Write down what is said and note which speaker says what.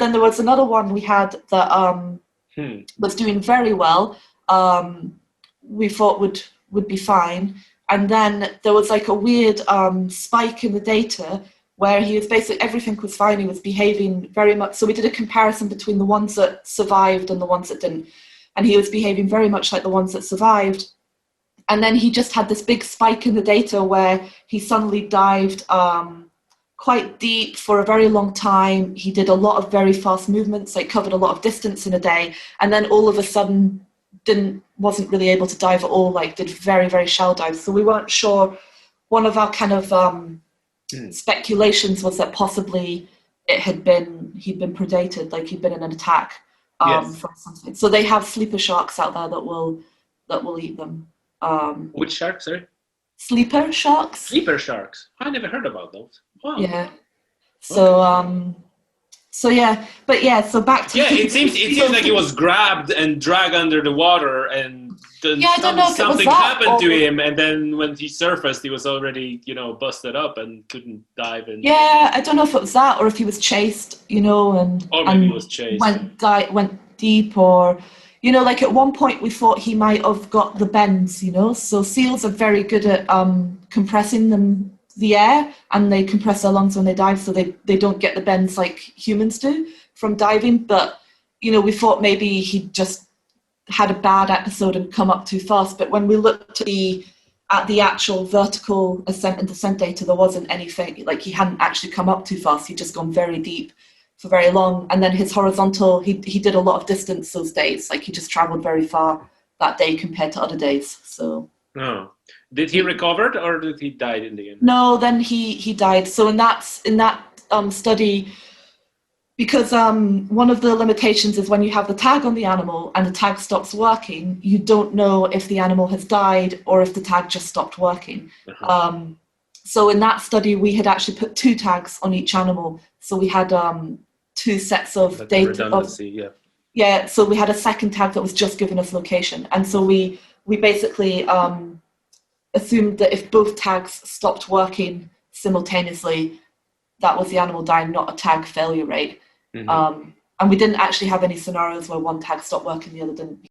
Speaker 1: then there was another one we had that was doing very well. We thought would be fine. And then there was like a weird spike in the data where he was basically, everything was fine. He was behaving very much. So we did a comparison between the ones that survived and the ones that didn't. And he was behaving very much like the ones that survived. And then he just had this big spike in the data where he suddenly dived quite deep for a very long time. He did a lot of very fast movements, like covered a lot of distance in a day. And then all of a sudden wasn't really able to dive at all, like did very, very shallow dives. So we weren't sure. One of our kind of speculations was that possibly he'd been predated, like he'd been in an attack from something. So they have sleeper sharks out there that will eat them.
Speaker 2: Which sharks, sorry?
Speaker 1: Sleeper sharks.
Speaker 2: Sleeper sharks. I never heard about those. Wow.
Speaker 1: Yeah. So so yeah, but yeah. So back to
Speaker 2: it seems like he was grabbed and dragged under the water, and then something happened to him, and then when he surfaced, he was already busted up and couldn't dive in.
Speaker 1: Yeah, I don't know if it was that or if he was chased, and
Speaker 2: or maybe he was chased.
Speaker 1: Went deep, or like at one point we thought he might have got the bends. So seals are very good at compressing the air, and they compress their lungs when they dive, so they don't get the bends like humans do from diving. But we thought maybe he just had a bad episode and come up too fast. But when we looked at the actual vertical ascent and descent data, there wasn't anything, like he hadn't actually come up too fast. He'd just gone very deep for very long. And then his horizontal, he did a lot of distance those days. Like he just traveled very far that day compared to other days. So.
Speaker 2: Oh. Did he recover, or did he die in the end?
Speaker 1: No, then he died. So in that study, because one of the limitations is when you have the tag on the animal and the tag stops working, you don't know if the animal has died or if the tag just stopped working. Uh-huh. So in that study, we had actually put 2 tags on each animal. So we had 2 sets of data.
Speaker 2: Redundancy,
Speaker 1: yeah. So we had a second tag that was just giving us location, and so we basically assumed that if both tags stopped working simultaneously, that was the animal dying, not a tag failure rate. Mm-hmm. And we didn't actually have any scenarios where one tag stopped working, the other didn't.